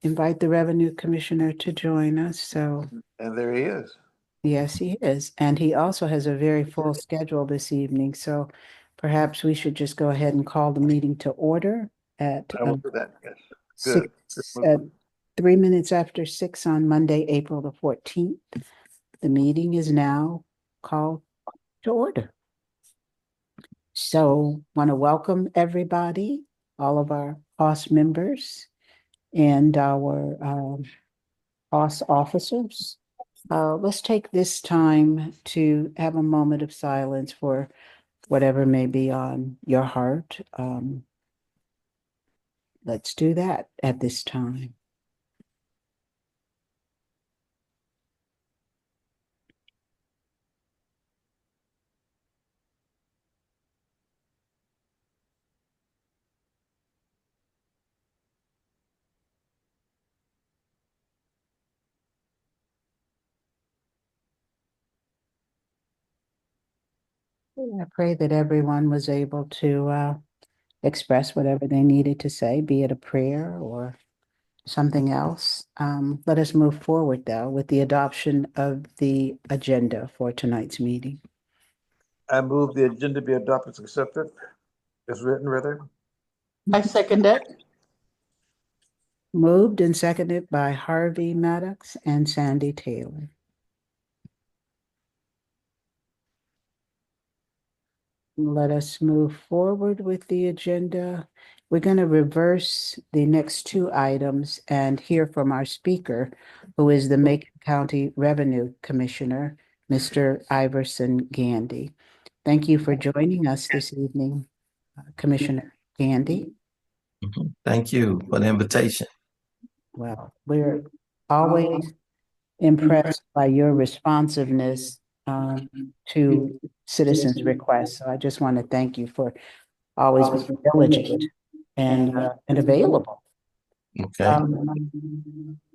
invite the Revenue Commissioner to join us. So, And there he is. yes, he is. And he also has a very full schedule this evening. So perhaps we should just go ahead and call the meeting to order at I will do that. Yes. Good. Good six, move. 3 minutes after 6 on Monday, April the 14th. The meeting is now called to order. So want to welcome everybody, all of our HOSS members and our HOSS officers. Let's take this time to have a moment of silence for whatever may be on your heart. Let's do that at this time. I pray that everyone was able to express whatever they needed to say, be it a prayer or something else. Let us move forward, though, with the adoption of the agenda for tonight's meeting. I move the agenda be adopted and accepted as written, rather. I second it. Moved and seconded by Harvey Maddox and Sandy Taylor. Let us move forward with the agenda. We're going to reverse the next two items and hear from our speaker, who is the Macon County Revenue Commissioner, Mr. Iverson Gandy. Thank you for joining us this evening, Commissioner Gandy. Thank you for the invitation. Well, we're always impressed by your responsiveness to citizens' requests. So I just want to thank you for always being diligent and available. Okay.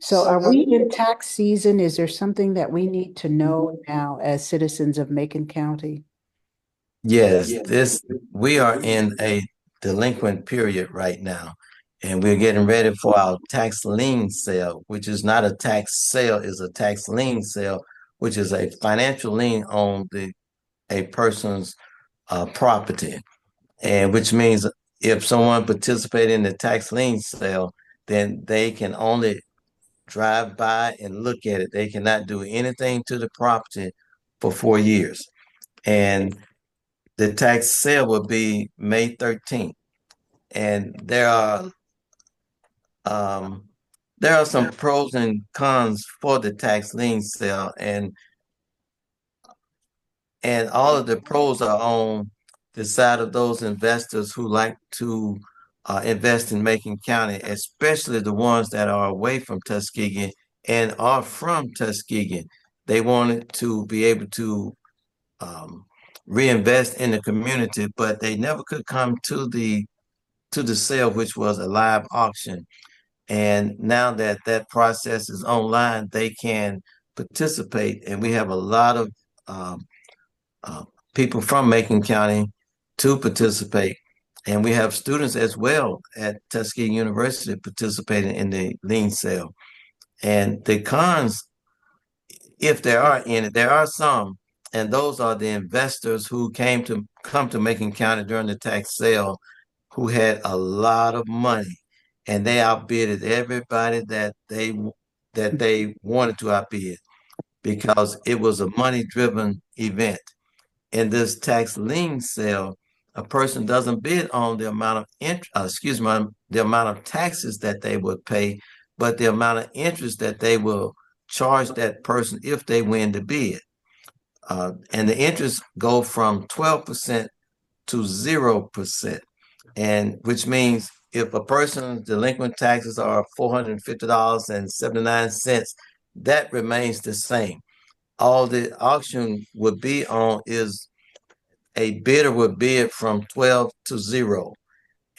So are we in tax season? Is there something that we need to know now as citizens of Macon County? Yes, we are in a delinquent period right now, and we're getting ready for our tax lien sale, which is not a tax sale, is a tax lien sale, which is a financial lien on a person's property, and which means if someone participates in the tax lien sale, then they can only drive by and look at it. They cannot do anything to the property for 4 years. And the tax sale will be May 13th. And um, there are some pros and cons for the tax lien sale, and all of the pros are on the side of those investors who like to invest in Macon County, especially the ones that are away from Tuskegee and are from Tuskegee. They wanted to be able to um, reinvest in the community, but they never could come to the sale, which was a live auction. And now that that process is online, they can participate, and we have a lot of um, uh, people from Macon County to participate. And we have students as well at Tuskegee University participating in the lien sale. And the cons, if there are any, there are some, and those are the investors who come to Macon County during the tax sale who had a lot of money, and they outbidded everybody that they wanted to outbid because it was a money driven event. In this tax lien sale, a person doesn't bid on the amount of the amount of taxes that they would pay, but the amount of interest that they will charge that person if they win the bid. And the interest go from 12% to 0%, and which means if a person's delinquent taxes are $450.79, that remains the same. All the auction would be on is a bidder would bid from 12 to 0.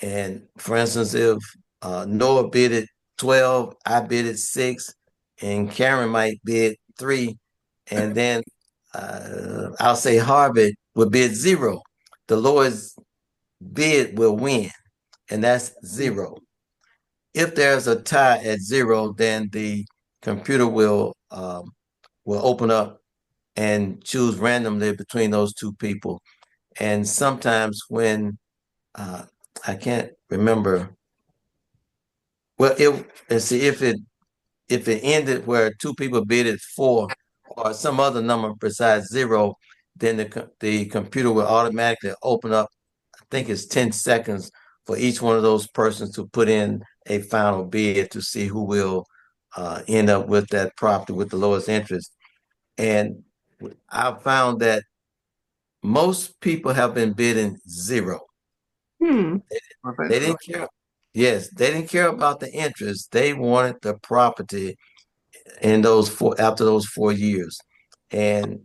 And for instance, if Noah bidded 12, I bidded 6, and Karen might bid 3, and then I'll say Harvard would bid 0. The lowest bid will win, and that's 0. If there's a tie at zero, then the computer will open up and choose randomly between those two people. And sometimes when uh, I can't remember, well, it let's see if it ended where two people bid it four or some other number besides zero, then the computer will automatically open up. I think it's 10 seconds for each one of those persons to put in a final bid to see who will end up with that property with the lowest interest. And I found that most people have been bidding zero. Hmm. Well, They basically, didn't care. Yes, they didn't care about the interest. They wanted the property in those four after those 4 years. And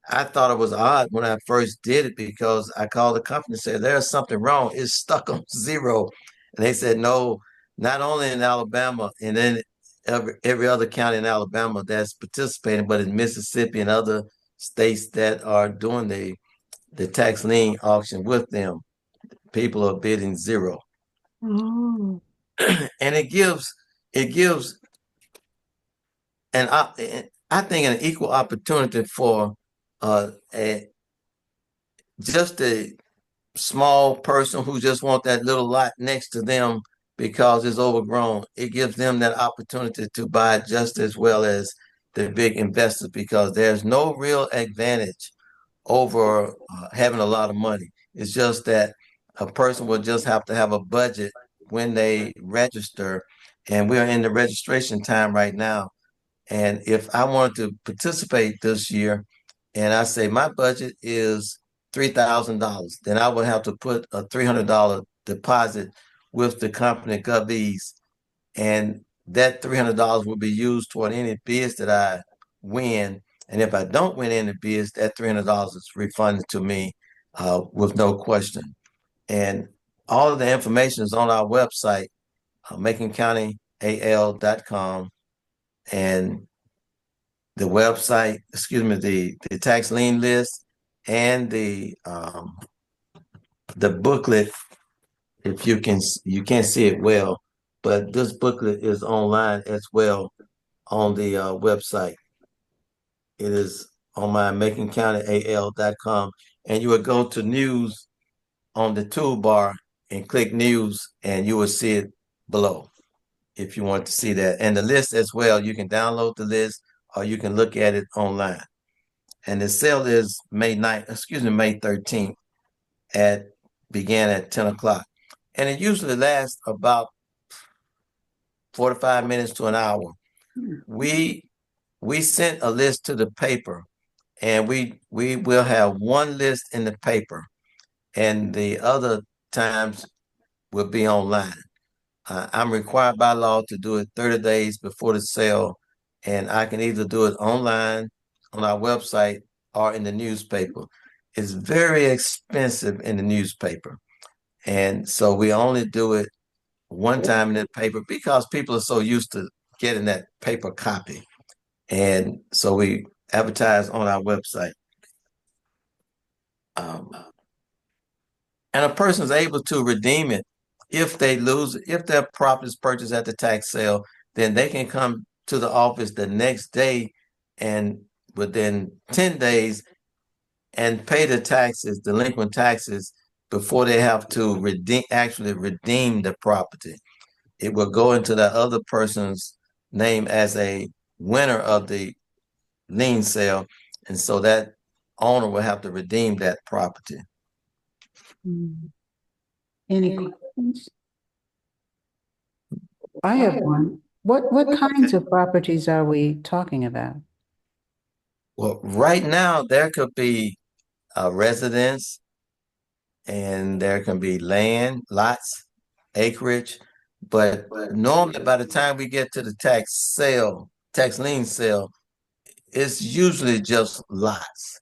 I thought it was odd when I first did it because I called the company and said, there's something wrong. It's stuck on zero. And they said, no, not only in Alabama and then every other county in Alabama that's participating, but in Mississippi and other states that are doing the tax lien auction with them, people are bidding zero. Oh. And it gives I think an equal opportunity for a just a small person who just want that little lot next to them because it's overgrown. It gives them that opportunity to buy just as well as the big investors because there's no real advantage over having a lot of money. It's just that a person will just have to have a budget when they register, and we're in the registration time right now. And if I wanted to participate this year, and I say my budget is $3,000, then I would have to put a $300 deposit with the company GovEase, and that $300 will be used toward any bids that I win. And if I don't win any bids, that $300 is refunded to me with no question. And all of the information is on our website, macon.county.al.com, and the website, excuse me, the tax lien list and the booklet. If you can't see it well, but this booklet is online as well on the website. It is on my MaconCountyAL.com, and you would go to news on the toolbar and click news, and you will see it below if you want to see that. And the list as well, you can download the list or you can look at it online. And the sale is May 13th at began at 10 o'clock. And it usually lasts about 45 minutes to an hour. Hmm. We we sent a list to the paper, and we will have one list in the paper, and the other times will be online. I'm required by law to do it 30 days before the sale, and I can either do it online on our website or in the newspaper. It's very expensive in the newspaper, and so we only do it one time in the paper because people are so used to getting that paper copy. And so we advertise on our website. Um, and a person is able to redeem it if they lose, if their property is purchased at the tax sale, then they can come to the office the next day and within 10 days and pay the taxes, delinquent taxes, before they have to actually redeem the property. It will go into the other person's name as a winner of the lien sale. And so that owner will have to redeem that property. Hmm. Any questions? I have one. What kinds of properties are we talking about? Well, right now, there could be a residence and there can be land, lots, acreage. But normally, by the time we get to the tax lien sale, it's usually just lots,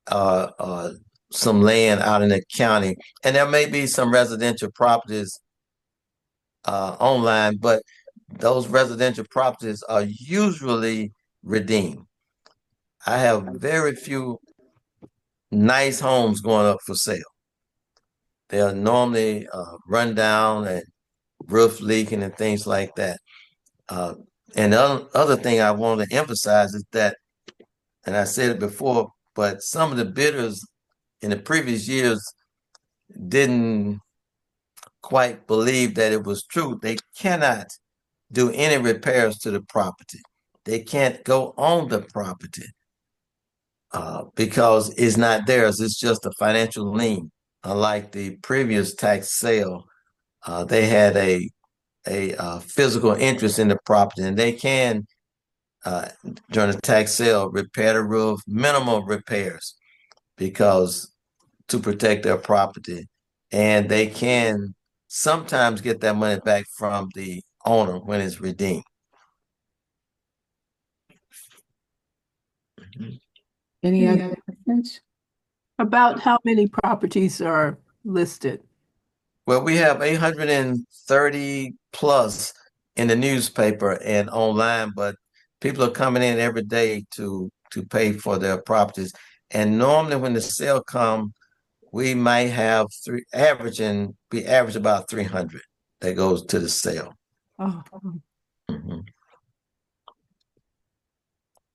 uh, some land out in the county. And there may be some residential properties online, but those residential properties are usually redeemed. I have very few nice homes going up for sale. They are normally run down and roof leaking and things like that. Uh, and the other thing I want to emphasize is that, and I said it before, but some of the bidders in the previous years didn't quite believe that it was true. They cannot do any repairs to the property. They can't go on the property because it's not theirs. It's just a financial lien. Unlike the previous tax sale, they had a physical interest in the property, and they can uh, during the tax sale repair the roof, minimal repairs, because to protect their property, and they can sometimes get that money back from the owner when it's redeemed. Any other questions? About how many properties are listed? Well, we have 830 plus in the newspaper and online, but people are coming in every day to pay for their properties. And normally when the sale comes, we might have we average about 300 that goes to the sale. Oh, Mhm.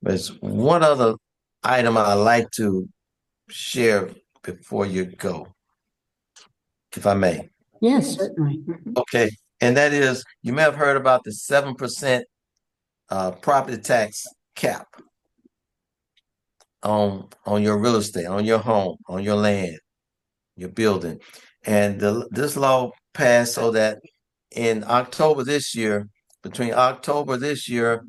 There's one other item I'd like to share before you go, if I may. Yes, certainly. Okay, and that is, you may have heard about the 7% property tax cap on your real estate, on your home, on your land, your building. And this law passed so that in October this year, between October this year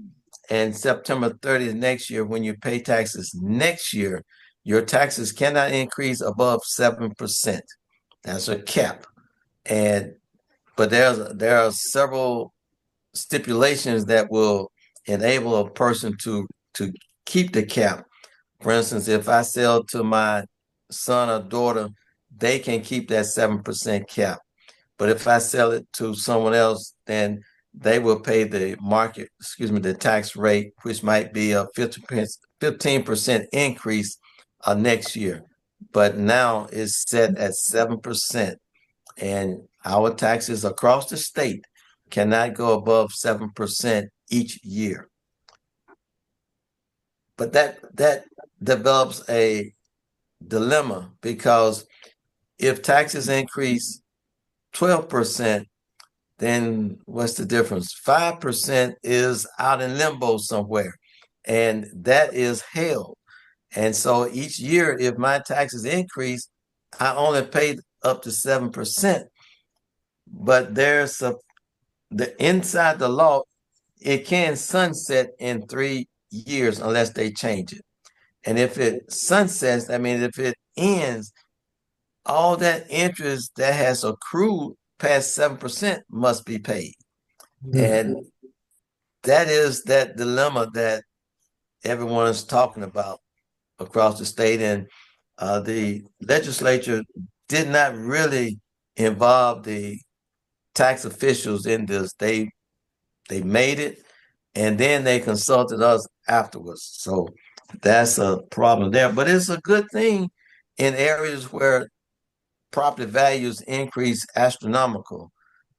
and September 30th next year, when you pay taxes next year, your taxes cannot increase above 7%. That's a cap. And but there are several stipulations that will enable a person to keep the cap. For instance, if I sell to my son or daughter, they can keep that 7% cap. But if I sell it to someone else, then they will pay the tax rate, which might be a 15% increase next year. But now it's set at 7%. And our taxes across the state cannot go above 7% each year. But that develops a dilemma, because if taxes increase 12%, then what's the difference? 5% is out in limbo somewhere, and that is hell. And so each year, if my taxes increase, I only paid up to 7%. But the inside the law, it can sunset in 3 years unless they change it. And if it sunsets, I mean, if it ends, all that interest that has accrued past 7% must be paid. And that is that dilemma that everyone is talking about across the state. And the legislature did not really involve the tax officials in this. They made it, and then they consulted us afterwards. So that's a problem there. But it's a good thing in areas where property values increase astronomical,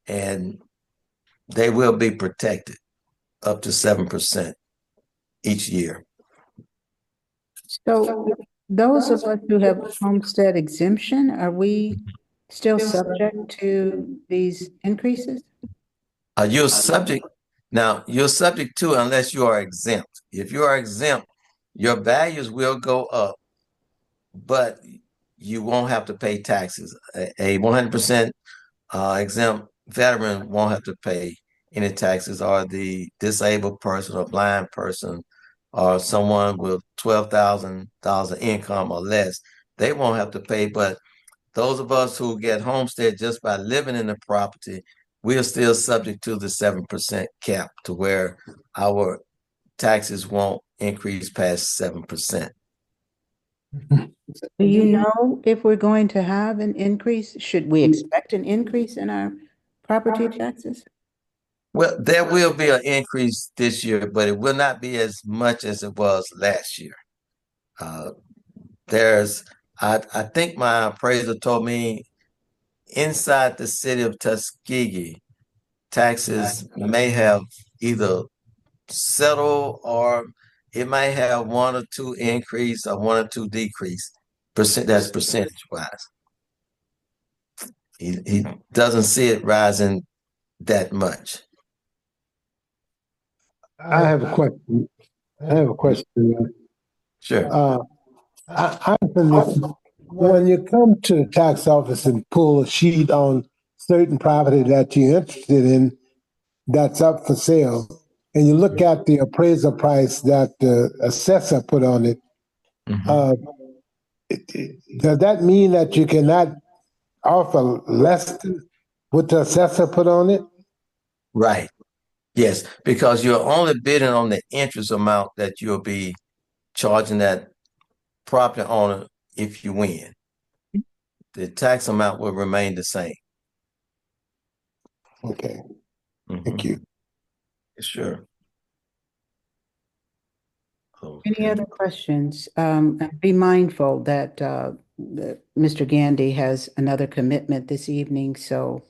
and they will be protected up to 7% each year. So those of us who have homestead exemption, are we still subject to these increases? You're subject you're subject to, unless you are exempt. If you are exempt, your values will go up, but you won't have to pay taxes. A 100% exempt veteran won't have to pay any taxes, or the disabled person or blind person or someone with $12,000 of income or less, they won't have to pay. But those of us who get homestead just by living in the property, we are still subject to the 7% cap, to where our taxes won't increase past 7%. Do you know if we're going to have an increase? Should we expect an increase in our property taxes? Well, there will be an increase this year, but it will not be as much as it was last year. Uh, I think my appraiser told me inside the city of Tuskegee, taxes may have either settled or it might have one or two increase or one or two decrease. That's percentage wise. He doesn't see it rising that much. I have a question. I have a question. Sure. When you come to the tax office and pull a sheet on certain property that you're interested in that's up for sale, and you look at the appraisal price that the assessor put on it, uh, does that mean that you cannot offer less than what the assessor put on it? Right. Yes, because you're only bidding on the interest amount that you'll be charging that property owner if you win. The tax amount will remain the same. Okay, thank Mhm. you. Sure. Any Okay. other questions? And be mindful that Mr. Gandy has another commitment this evening, so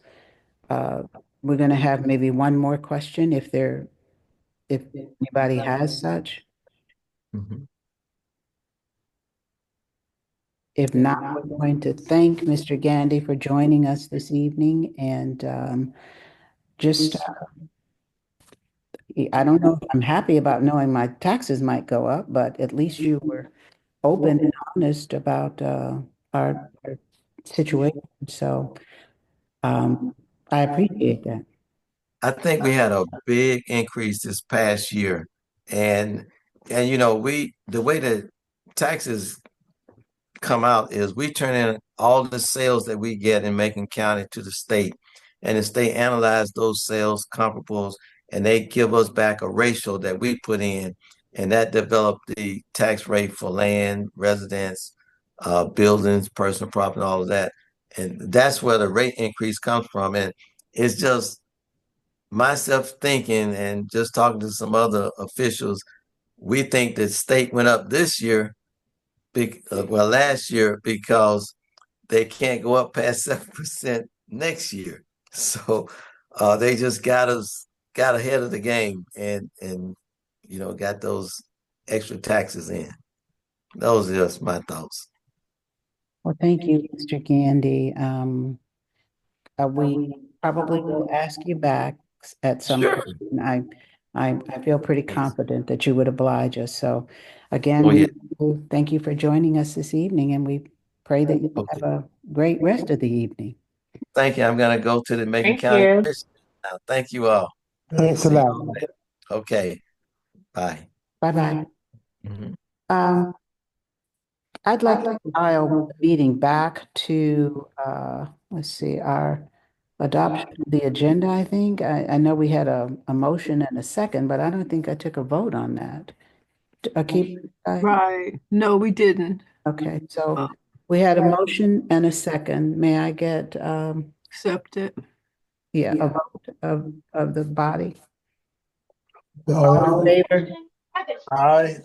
we're going to have maybe one more question if anybody has such. Mhm. If not, we're going to thank Mr. Gandy for joining us this evening and just I don't know if I'm happy about knowing my taxes might go up, but at least you were open and honest about our situation. So um, I appreciate that. I think we had a big increase this past year, and we the way that taxes come out is we turn in all the sales that we get in Macon County to the state, and the state analyze those sales comparables, and they give us back a ratio that we put in, and that developed the tax rate for land, residence, buildings, personal property, all of that, and that's where the rate increase comes from, and it's just myself thinking and just talking to some other officials, we think the state went up this year, last year, because they can't go up past 7% next year. So they just got ahead of the game and got those extra taxes in. Those are just my thoughts. Well, thank you, Mr. Gandy. We probably will ask you back at some Sure. point. And I feel pretty confident that you would oblige us. So Oh again, yeah. thank you for joining us this evening, and we pray that you have Okay. a great rest of the evening. Thank you. I'm gonna go to the Macon Thank County you. Commission now. Thank you all. Thanks a See you lot. all later. Okay. Bye. Bye-bye. Mhm. Um, I'd like to dial the meeting back to, let's see, our adoption of the agenda, I think. I know we had a motion and a second, but I don't think I took a vote on that. Right. No, we didn't. Okay, so Uh, we had a motion and a second. May I get, Accept it. a vote of the body? All All in favor? Aye.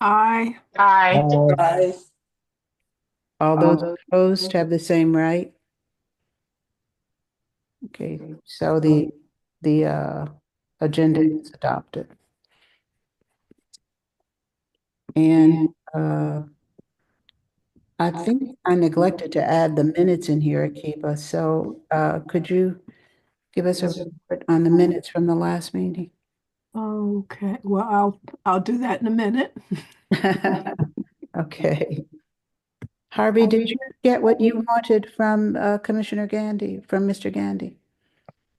Aye. Aye. Aye. All those opposed have the same right? Okay, so the agenda is adopted. And I think I neglected to add the minutes in here, Akiba. So could you give us a report on the minutes from the last meeting? Okay. Well, I'll do that in a minute. Okay. Harvey, did you get what you wanted from Commissioner Gandy, from Mr. Gandy?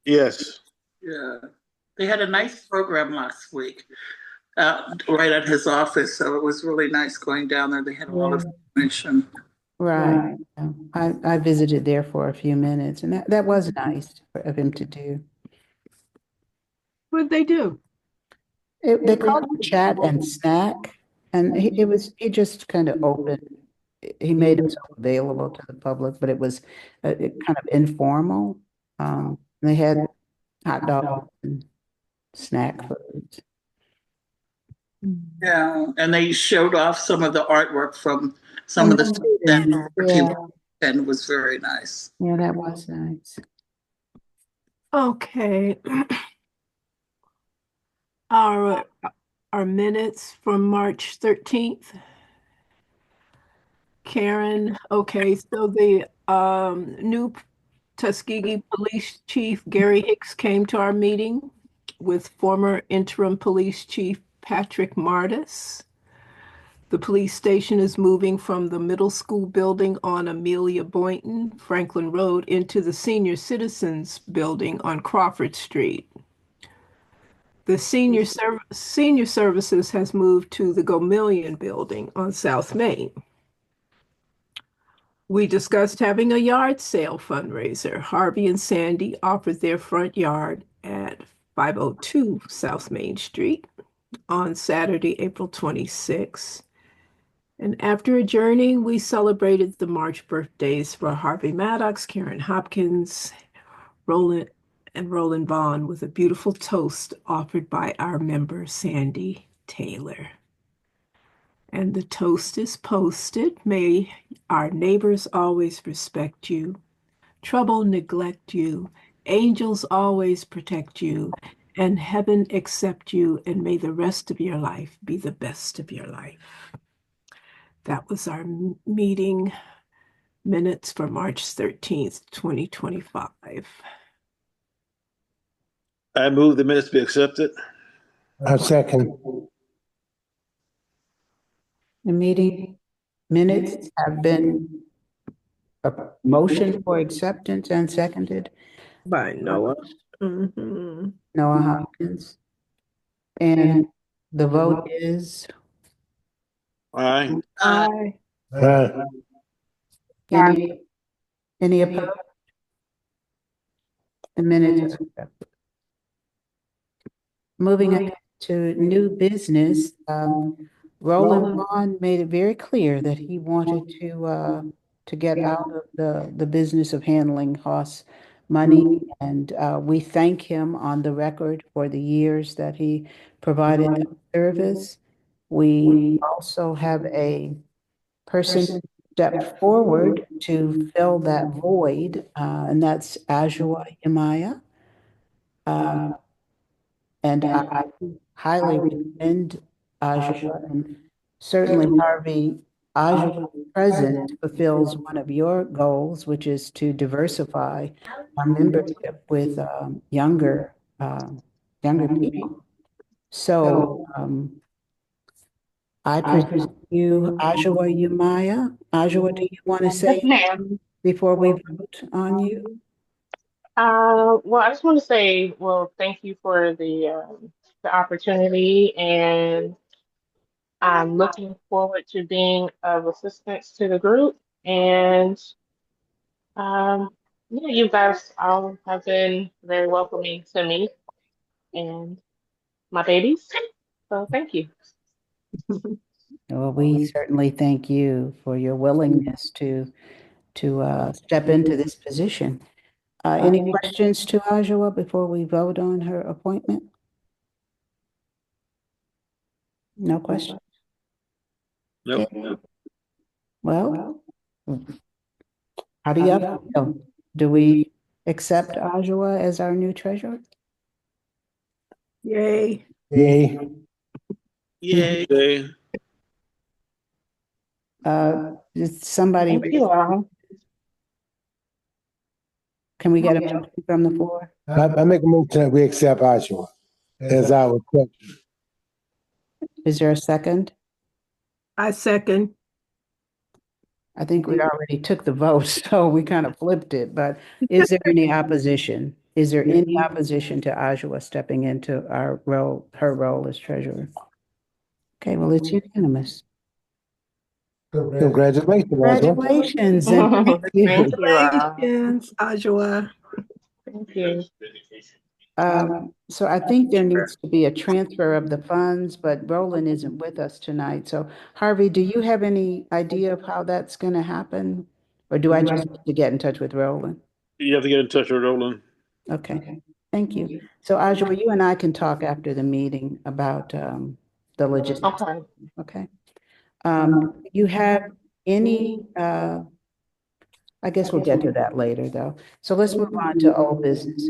Yes. Yeah, they had a nice program last week, right at his office. So it was really nice going down there. They had a lot of information. Right. Yeah. I visited there for a few minutes, and that was nice of him to do. What did they do? They called it chat and snack, and he just kind of opened. He made himself available to the public, but it was kind of informal. They had hot dogs and snack foods. Yeah, and they showed off some of the artwork from some of the stuff that our team Yeah, and was very nice. yeah, that was nice. Okay. Our our minutes from March 13th. Karen, okay, so the new Tuskegee Police Chief Gary Hicks came to our meeting with former interim police chief Patrick Martis. The police station is moving from the middle school building on Amelia Boynton, Franklin Road, into the senior citizens building on Crawford Street. The senior services has moved to the Gomillion building on South Main. We discussed having a yard sale fundraiser. Harvey and Sandy offered their front yard at 502 South Main Street on Saturday, April 26th. And after adjourning, we celebrated the March birthdays for Harvey Maddox, Karen Hopkins, Roland Vaughn with a beautiful toast offered by our member, Sandy Taylor. And the toast is posted. May our neighbors always respect you, trouble neglect you, angels always protect you, and heaven accept you, and may the rest of your life be the best of your life. That was our meeting minutes for March 13th, 2025. I move the minutes be accepted. I second. The meeting minutes have been a motion for acceptance and seconded. By Noah. Mhm. Noah Hopkins. And the vote is Aye. Aye. any opposed? The minutes are accepted. Moving on to new business, Roland Vaughn made it very clear that he wanted to get out of the business of handling HOSS money, and we thank him on the record for the years that he provided that service. We also have a person step forward to fill that void, and that's Ajua Imaya. And I highly recommend Ajua, and certainly Harvey, Ajua's presence fulfills one of your goals, which is to diversify our membership with younger people. So I present you Ajua Umaya. Ajua, do you want to Yes, say ma'am. before we vote on you? Well, I just want to say, well, thank you for the opportunity, and I'm looking forward to being of assistance to the group. And um, yeah, you guys all have been very welcoming to me and my babies. So thank you. Well, we certainly thank you for your willingness to step into this position. Any questions to Ajua before we vote on her appointment? No questions? Nope. Okay. Well, how do you feel? Do we accept Ajua as our new treasurer? Yay. Yay. Yay. Okay. Is somebody, Thank you all. can we get a motion from the floor? I make a motion that we accept Oshawa as our treasurer. Is there a second? I second. I think we already took the vote, so we kind of flipped it, but is there any opposition? Is there any opposition to Ajua stepping into her role as treasurer? Okay, well, it's unanimous. Congratulations, Oshawa. Congratulations and thank you. Thank you all. Congratulations, Ajua. Thank you. So I think there needs to be a transfer of the funds, but Roland isn't with us tonight. So Harvey, do you have any idea of how that's going to happen? Or do I just need to get in touch with Roland? You have to get in touch with Roland. Okay, thank you. So Ajua, you and I can talk after the meeting about the logistics, Okay. okay? You have any, I guess we'll get to that later though. So let's move on to old business.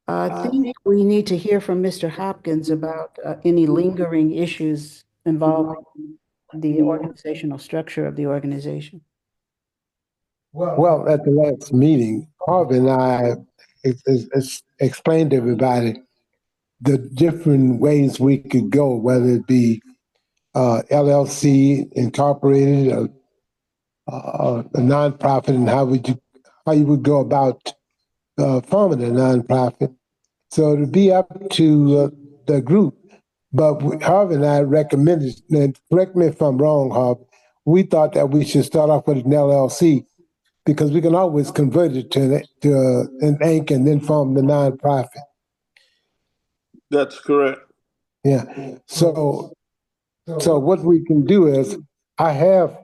I think we need to hear from Mr. Hopkins about any lingering issues involving the organizational structure of the organization. Well, at the last meeting, Harvey and I explained to everybody the different ways we could go, whether it be LLC, incorporated, a nonprofit, and how you would go about forming a nonprofit. So it'd be up to the group. But Harvey and I recommended, and correct me if I'm wrong, Harvey, we thought that we should start off with an LLC because we can always convert it to an Inc. and then form the nonprofit. That's correct. Yeah. So what we can do is I have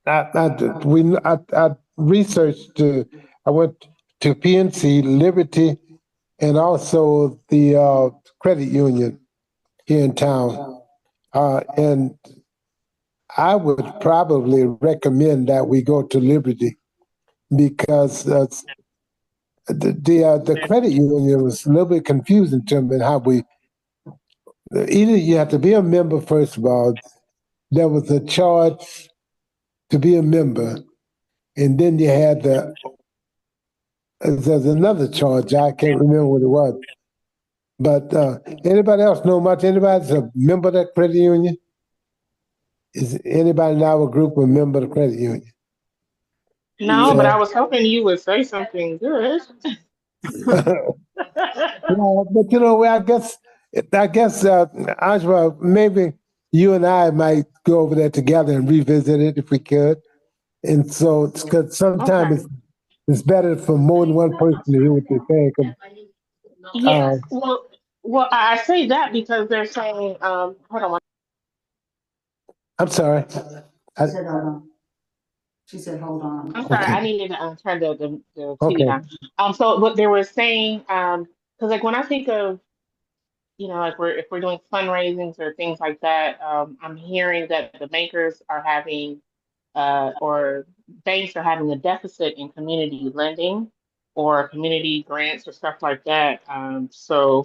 I researched. I went to PNC, Liberty, and also the credit union here in town, and I would probably recommend that we go to Liberty because the credit union was a little bit confusing to me how we either you have to be a member first of all. There was a charge to be a member, and then you had there's another charge. I can't remember what it was. But anybody else know much? Anybody's a member of that credit union? Is anybody in our group a member of the credit union? No, but I was hoping you would say something good. Well, but I guess, Ajwa, maybe you and I might go over there together and revisit it if we could. And so, because sometimes Okay. it's better for more than one person to hear what they're saying. Yeah. Well, I say that because they're saying, hold on. I'm sorry. She said, hold on. She said, hold on. I'm sorry. Okay. I needed to turn the TV Okay. down. So what they were saying, because like when I think of, like if we're doing fundraisings or things like that, I'm hearing that the bankers are having, or banks are having a deficit in community lending or community grants or stuff like that. So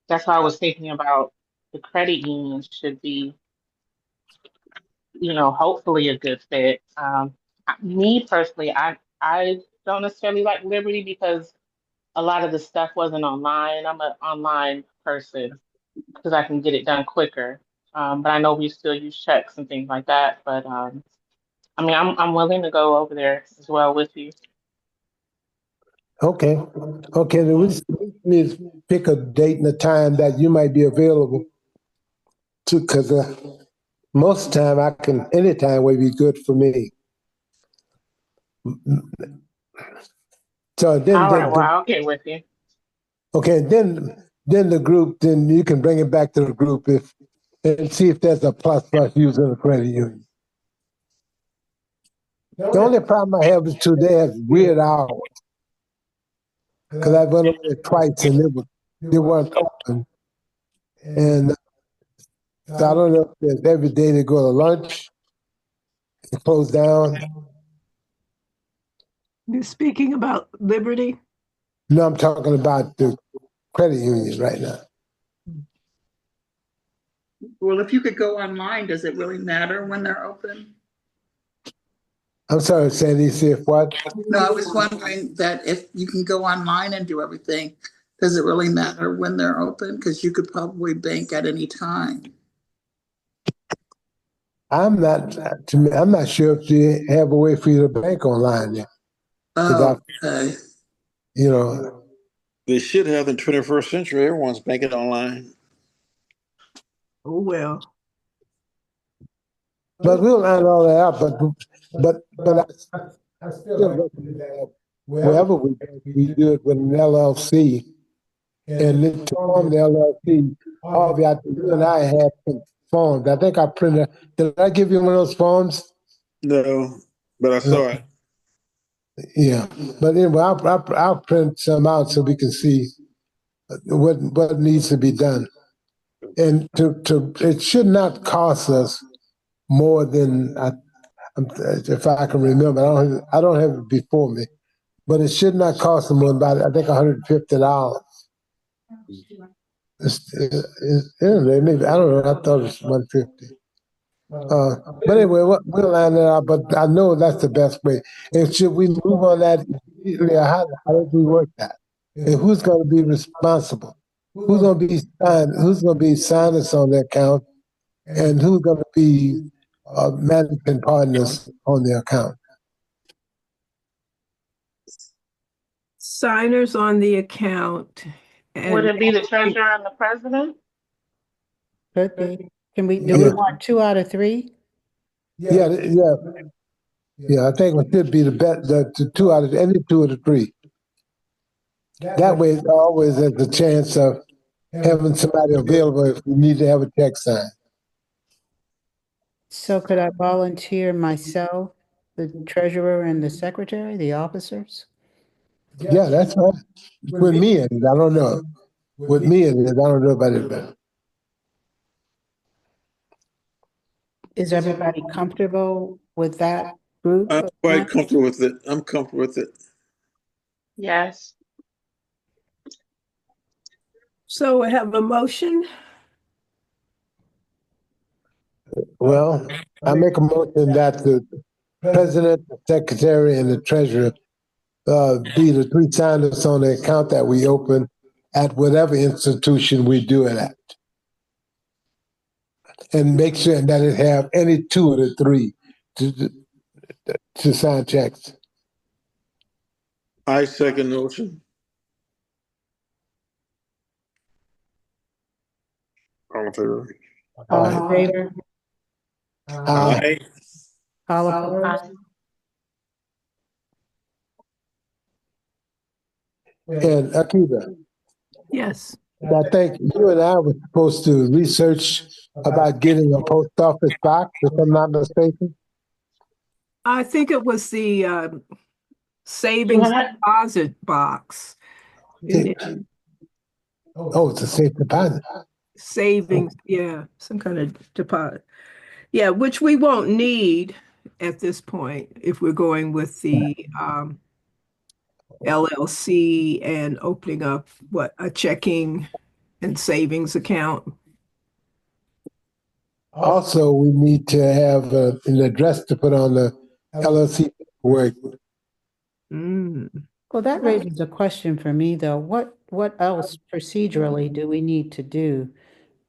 that's why I was thinking about the credit unions should be, hopefully a good fit. Me personally, I don't necessarily like Liberty because a lot of the stuff wasn't online. I'm an online person because I can get it done quicker. But I know we still use checks and things like that. But I mean, I'm willing to go over there as well with you. Okay. Okay. Then we just need to pick a date and a time that you might be available to, because most of the time anytime would be good for me. So All right, well, I'll get with you. okay, then the group, then you can bring it back to the group and see if there's a plus for us using a credit union. The only problem I have is today has weird hours because I went over there twice and they weren't open, and so I don't know if every day they go to lunch and close down. You're speaking about Liberty? No, I'm talking about the credit union right now. Well, if you could go online, does it really matter when they're open? I'm sorry, Sandy, see if what? No, I was wondering that if you can go online and do everything, does it really matter when they're open? Because you could probably bank at any time. I'm not sure if they have a way for you to bank online yet. Oh, okay. You know, They should have in the 21st century. Everyone's banking online. Oh, well. but we'll iron all that out. But I still recommend that wherever we do it with an LLC, and then to form the LLC, obviously you and I have some forms. I think I printed. Did I give you one of those forms? No, but I saw it. Yeah, but anyway, I'll print some out so we can see what needs to be done, and it should not cost us more than if I can remember. I don't have it before me, but it should not cost them more than about I think $150. Maybe I don't know. I thought it was 150. But anyway, we'll line it out. But I know that's the best way. And should we move on that immediately? Or how do we work that? And who's going to be responsible? Who's going to be signers on the account? And who's going to be managing partners on the account? Signers on the account. Would And it be the treasurer and the president? Could be. Do we want 2 out of 3? Yeah. I think it should be the 2 out of any 2 of the 3. That way, it always has a chance of having somebody available if we need to have a check signed. So could I volunteer myself, the treasurer and the secretary, the officers? Yeah, that's fine. With me in it, I don't know. With me in it, I don't know about it. But Is everybody comfortable with that group? I'm quite comfortable with it. I'm comfortable with it. Yes. so we have a motion. well, I make a motion that the president, the secretary, and the treasurer be the 3 signers on the account that we open at whatever institution we do it at, and make sure that it have any 2 of the 3 to sign checks. I second the motion. All in favor? All in favor? Aye. All opposed? And Akiva, Yes. I think you and I were supposed to research about getting a post office box, if I'm not mistaken. I think it was the savings What? deposit box. Oh, it's a safe deposit. Savings, yeah, some kind of deposit. Yeah, which we won't need at this point if we're going with the LLC and opening up a checking and savings account. Also, we need to have an address to put on the LLC work. Mm. Well, that raises a question for me, though. What else procedurally do we need to do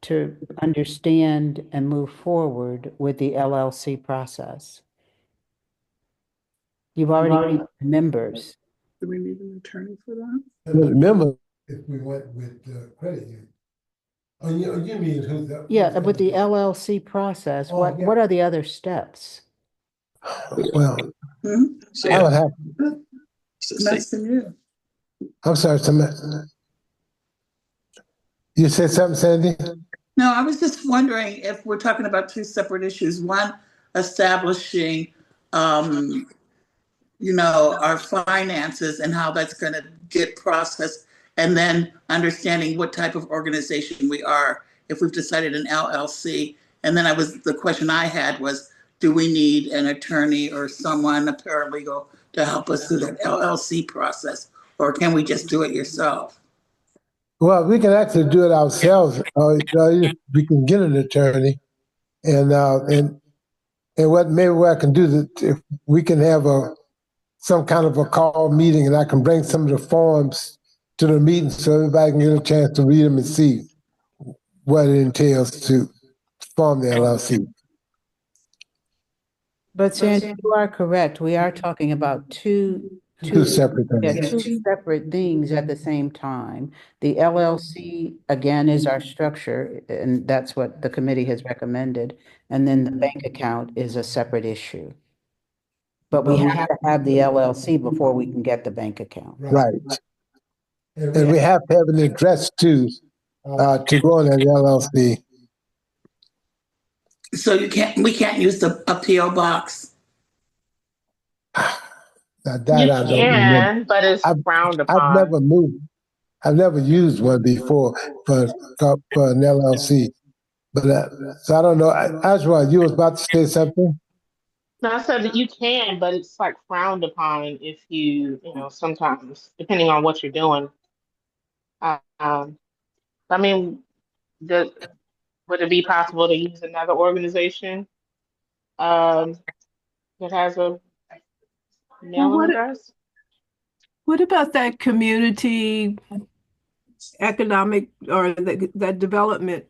to understand and move forward with the LLC process? You've already got members. Do we need an attorney for that? Remember, if we went with the credit union. Oh, you mean who's the? Yeah, with the LLC process, what are the other steps? Well, Hmm? I would have. Nice to you. I'm sorry, you said something, Sandy? No, I was just wondering if we're talking about 2 separate issues. One, establishing, our finances and how that's going to get processed, and then understanding what type of organization we are if we've decided an LLC. And then the question I had was, do we need an attorney or someone, a paralegal, to help us through that LLC process, or can we just do it yourself? Well, we can actually do it ourselves. We can get an attorney, and what I can do that if we can have some kind of a call meeting, and I can bring some of the forms to the meeting so everybody can get a chance to read them and see what it entails to form the LLC. But Sandy, you are correct. We are talking about two separate things. 2 separate things at the same time. The LLC, again, is our structure, and that's what the committee has recommended. And then the bank account is a separate issue. But we have to have the LLC before we can get the bank account. Right. And we have to have an address too to go on an LLC. So we can't use a PO box. You can, but it's frowned upon. I've never used one before for an LLC, but so I don't know. Azra, you was about to say something? No, I said that you can, but it's like frowned upon if you sometimes, depending on what you're doing. I mean, does, would it be possible to use another organization um, that has a Well, mailing address? what about that community economic or that development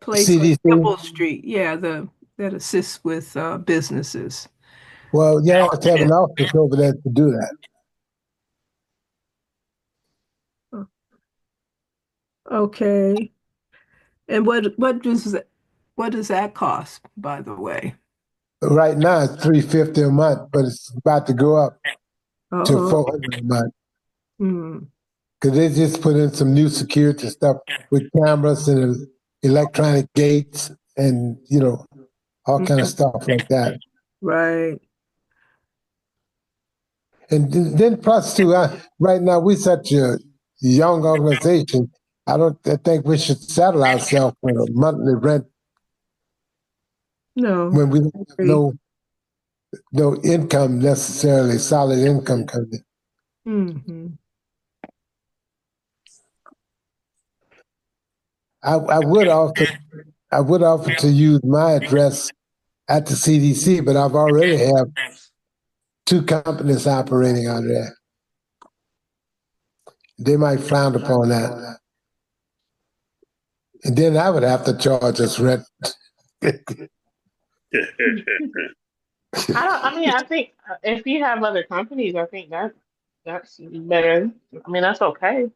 place on CDC. Temple Street? Yeah, that assists with businesses. Well, you have to have an office over there to do that. Okay. And what does that cost, by the way? Right now, it's $350 a month, but it's about to go up to Oh, $400 a month hmm. because they just put in some new security stuff with cameras and electronic gates and all kind of stuff like that. Right. And then plus too, right now we're such a young organization. I think we should settle ourselves with a monthly rent No, when we don't I have agree. no income necessarily, solid income coming in. Hmm. I would offer to use my address at the CDC, but I've already have two companies operating out there. They might frown upon that. And then I would have to charge us rent. I mean, I think if you have other companies, I think that's better. I mean, that's okay.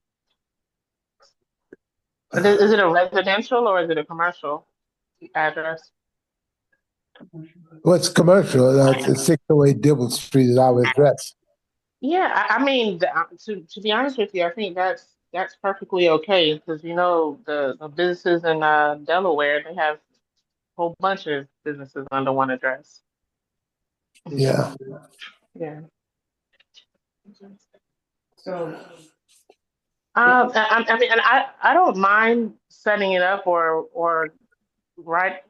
But is it a residential or is it a commercial address? What's commercial? It's 608 Dibble Street is our address. Yeah, I mean, to be honest with you, I think that's perfectly okay because the businesses in Delaware, they have a whole bunch of businesses under one address. Yeah. Yeah. So I mean, and I don't mind setting it up or write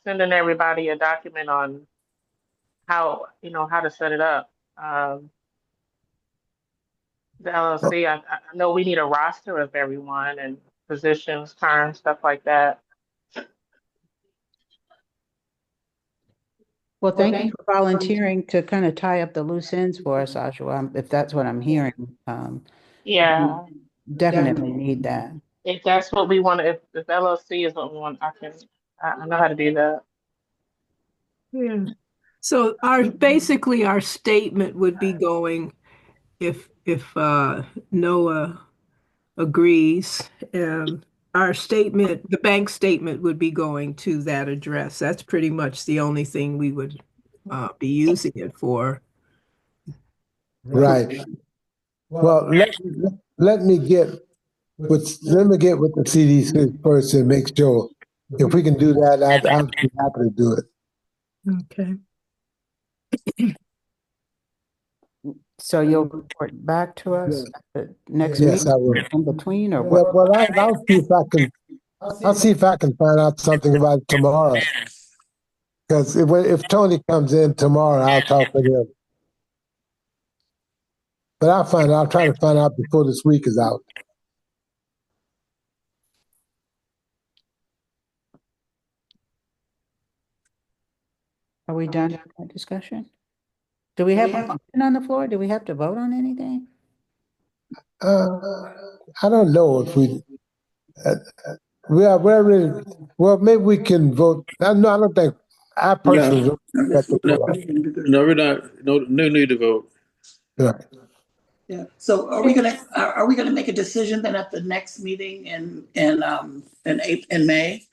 sending everybody a document on how to set it up. The LLC, I know we need a roster of everyone and positions, terms, stuff like that. Well, thank you for volunteering to kind of tie up the loose ends for us, Joshua, if that's what I'm hearing. We Yeah, definitely need that. if that's what we want, if LLC is what we want, I know how to do that. Yeah. So basically our statement would be going if Noah agrees, our statement, the bank statement would be going to that address. That's pretty much the only thing we would be using it for. Right. Well, let me get with the CDC first and make sure if we can do that, I'd be happy to do it. Okay. So you'll report back to us at the next Yes, I meeting will. in between or what? Well, I'll see if I can. I'll see if I can find out something about it tomorrow. Because if Tony comes in tomorrow, I'll talk with him. But I'll try to find out before this week is out. Are we done with that discussion? Do we have a motion on the floor? Do we have to vote on anything? I don't know if uh, we're really, well, maybe we can vote. No, I don't think, I personally No, don't have to no, vote on it. no, we're not. No need to vote. Right. Yeah. So are we gonna make a decision then at the next meeting in May?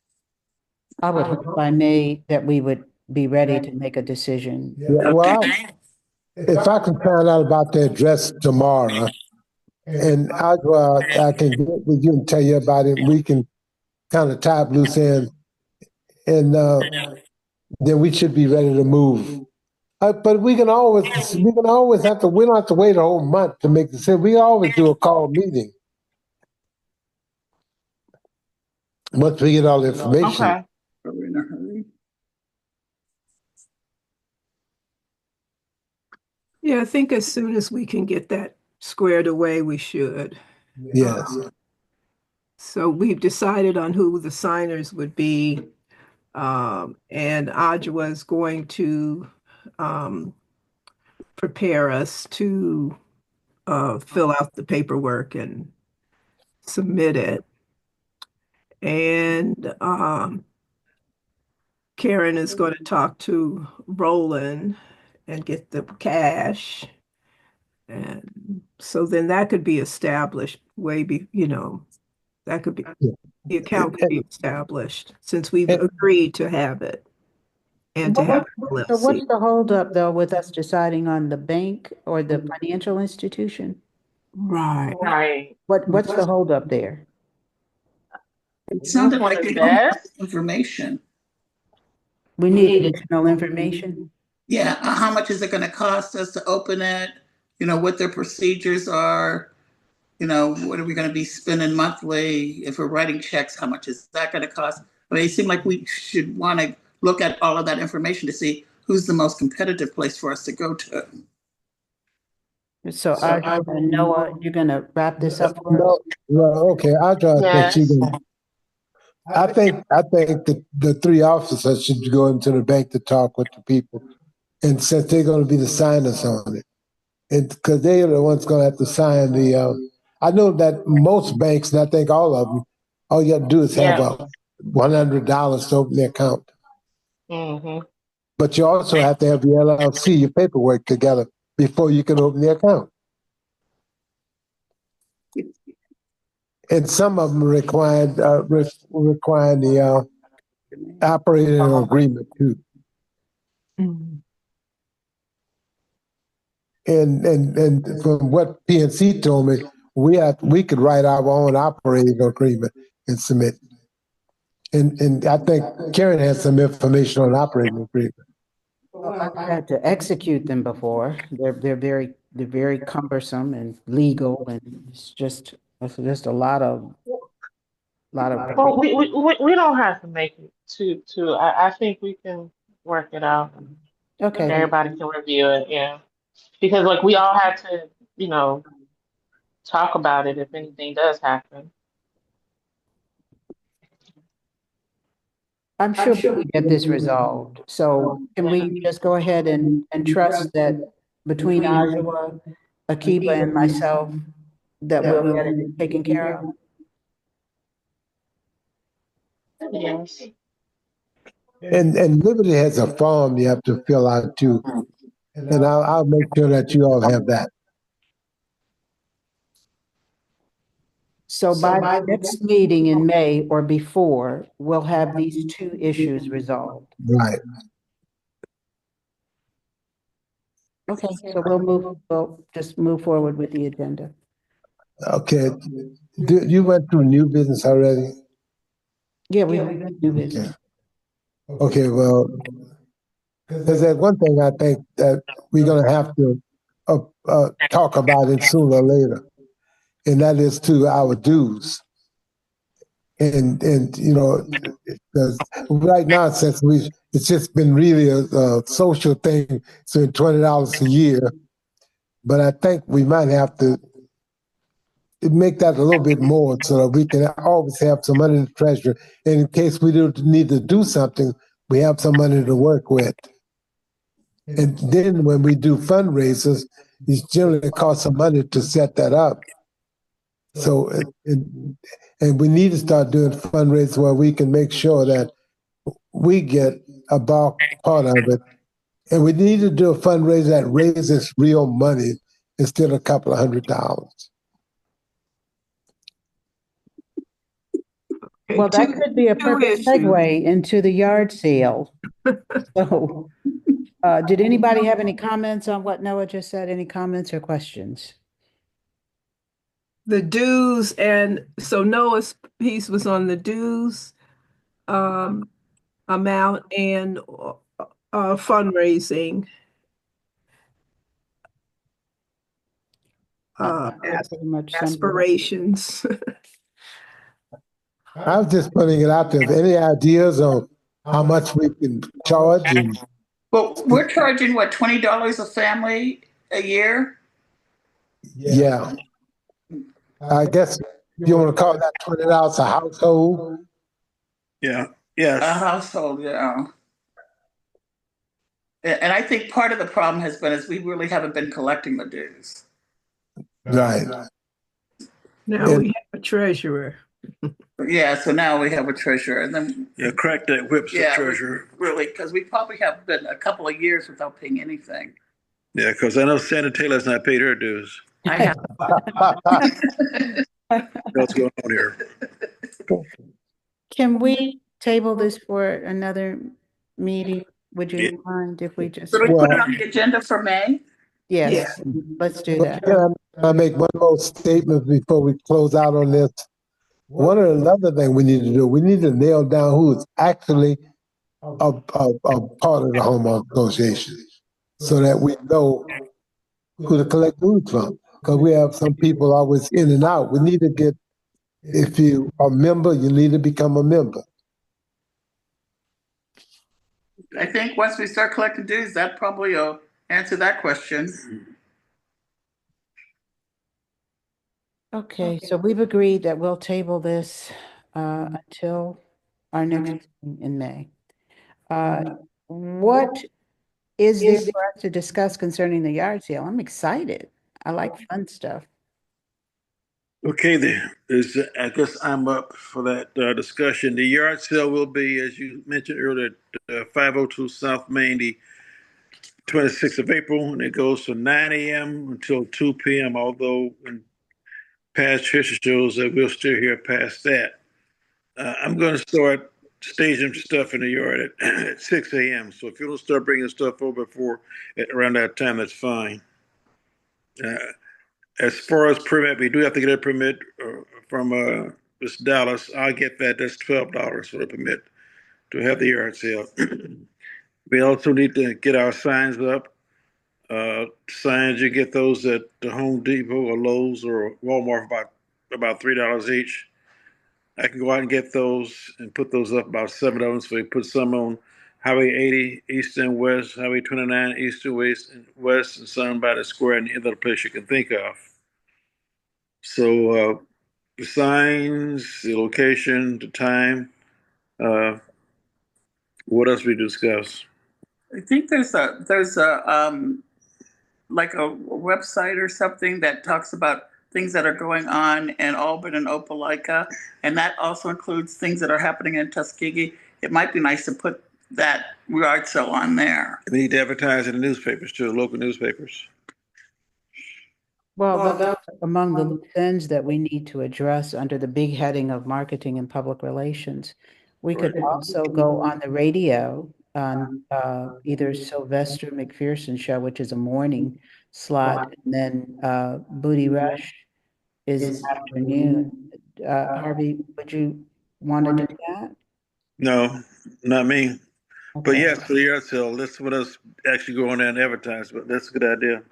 I would hope by May that we would be ready to make a decision. Yeah, well, if I can find out about the address tomorrow, and I can get with you and tell you about it, and we can kind of tie up loose ends, and then we should be ready to move. But we can always have to. We don't have to wait a whole month to make the decision. We always do a call meeting once we get all the information. Okay. Are we in a hurry? Yeah, I think as soon as we can get that squared away, we should. Yes. So we've decided on who the signers would be. And Adjoa is going to prepare us to fill out the paperwork and submit it. And Karen is going to talk to Roland and get the cash. And so then that could be established that could be, the account could be established since we've agreed to have it and to have an So what's LLC. the holdup though with us deciding on the bank or the financial institution? Right. Right. What's the holdup there? It sounded Want like to they don't have invest? information. We need additional information. Yeah, how much is it going to cost us to open it? You know, what their procedures are. You know, what are we going to be spending monthly? If we're writing checks, how much is that going to cost? I mean, it seemed like we should want to look at all of that information to see who's the most competitive place for us to go to. So Audra and Noah, you're gonna wrap this up for us? No, well, okay, I think she Yes. can. I think the three officers should go into the bank to talk with the people, and since they're going to be the signers on it, and because they are the ones going to have to sign the. I know that most banks, and I think all of them, all you have to do is have Yeah. $100 to open the account. Mm-hmm. But you also have to have your LLC, your paperwork together before you can open the account. And some of them require the operating agreement too. Mhm. And from what PNC told me, we could write our own operating agreement and submit. And I think Karen has some information on operating agreement. Well, I've had to execute them before. They're very cumbersome and legal, and it's just a lot of Well, we don't have to make it too. I think we can work it out. okay then. Everybody can review it. Yeah. Because like we all have to, you know, talk about it if anything does happen. I'm sure we can get this resolved. So can we just go ahead and trust that between Ajua, Akiba, and myself, that we'll get it taken care of? Yes. And Liberty has a form you have to fill out too. And I'll make sure that you all have that. So by the next meeting in May or before, we'll have these two issues resolved. Right. Okay, so we'll just move forward with the agenda. Okay. You went through new business already? Yeah, we have new business. Okay, well, there's that one thing I think that we're going to have to talk about it sooner or later, and that is to our dues. And you know, because right now, it's just been really a social thing, so $20 a year. But I think we might have to make that a little bit more so that we can always have some money in the treasury. And in case we do need to do something, we have some money to work with. And then when we do fundraisers, it generally costs some money to set that up. So, and we need to start doing fundraisers where we can make sure that we get a bulk part of it. And we need to do a fundraiser that raises real money instead of a couple of $100. Okay, Well, that could be a two perfect issues. segue into the yard sale. So, did anybody have any comments on what Noah just said? Any comments or questions? The dues, and so Noah's piece was on the dues amount and fundraising Pretty much summed it up. aspirations. I was just putting it out there. Any ideas on how much we can charge? And Well, we're charging what, $20 a family a year? yeah, I guess You want to call that $20 a household? Yeah, A yes. household, yeah. And I think part of the problem has been is we really haven't been collecting the dues. Right. Now we have a treasurer. Yeah, so now we have a treasurer, and then Yeah, crack that whip, treasurer. really, because we probably have been a couple of years without paying anything. Yeah, because I know Sandra Taylor's not paid her dues. I have. What's going on here? Can we table this for another meeting? Would Yeah. you mind if we just, Should we put Well, it on the agenda for May? yes, let's do that. can I make one more statement before we close out on this? Another thing we need to do, we need to nail down who is actually a part of the homeowner association so that we know who to collect dues from. Because we have some people always in and out. We need to get, if you are a member, you need to become a member. I think once we start collecting dues, that probably will answer that question. Okay, so we've agreed that we'll table this until our next meeting in May. What is there for us to discuss concerning the yard sale? I'm excited. I like fun stuff. Okay, I guess I'm up for that discussion. The yard sale will be, as you mentioned earlier, 502 South Main, the 26th of April, and it goes from 9 a.m. until 2 p.m., although in past history shows that we're still here past that. I'm going to start staging stuff in the yard at 6 a.m., so if you don't start bringing stuff over around that time, that's fine. As far as permit, we do have to get a permit from Ms. Dallas. I'll get that. That's $12 for the permit to have the yard sale. We also need to get our signs up. Signs, you get those at the Home Depot or Lowe's or Walmart for about $3 each. I can go out and get those and put those up, about 7 of them. So we put some on Highway 80 east and west, Highway 29 east and west, and some by the square and any other place you can think of. So the signs, the location, the time. What else we discuss? I think there's a like a website or something that talks about things that are going on in Auburn and Opelika, and that also includes things that are happening in Tuskegee. It might be nice to put that yard sale on there. We need to advertise in the newspapers too, local newspapers. Well, that's among the loose ends that we need to address under the big heading of marketing and public relations. We could also go on the radio on either Sylvester McPherson's show, which is a morning slot, and then Booty Rush is afternoon. Harvey, would you want to do that? No, not me. But Okay. yes, for the yard sale, let's what else actually go on there and advertise. But that's a good idea.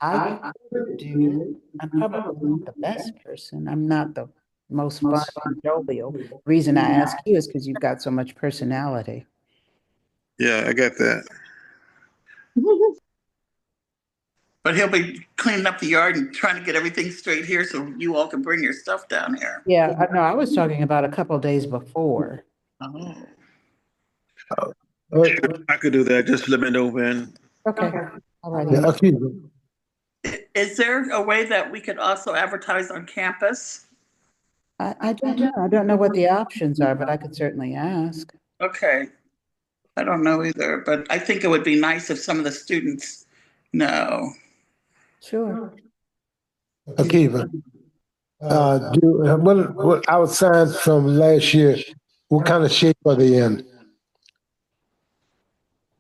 I could do, I'm probably not the best person. I'm not the most fun and jovial. Reason I ask you is because you've got so much personality. Yeah, I got that. But he'll be cleaning up the yard and trying to get everything straight here so you all can bring your stuff down here. Yeah, no, I was talking about a couple of days before. Oh. I could do that. Just let me know when. Okay, all right. Yeah, okay. Is there a way that we could also advertise on campus? I don't know. I don't know what the options are, but I could certainly ask. Okay. I don't know either, but I think it would be nice if some of the students know. Sure. Akiva, what our signs from last year, what kind of shape are they in?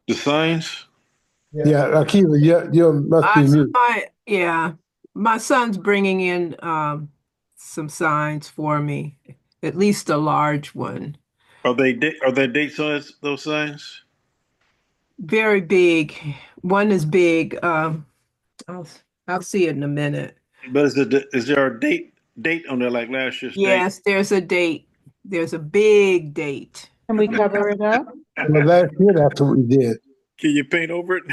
The signs? Yeah, Akiva, you must be mute. My son's bringing in some signs for me, at least a large one. Are they dates on those signs? Very big. One is big. I'll see it in a minute. But is there a date on there like last year's date? Yes, there's a date. There's a big date. Can we cover it up? Well, last year, that's what we did. Can you paint over it?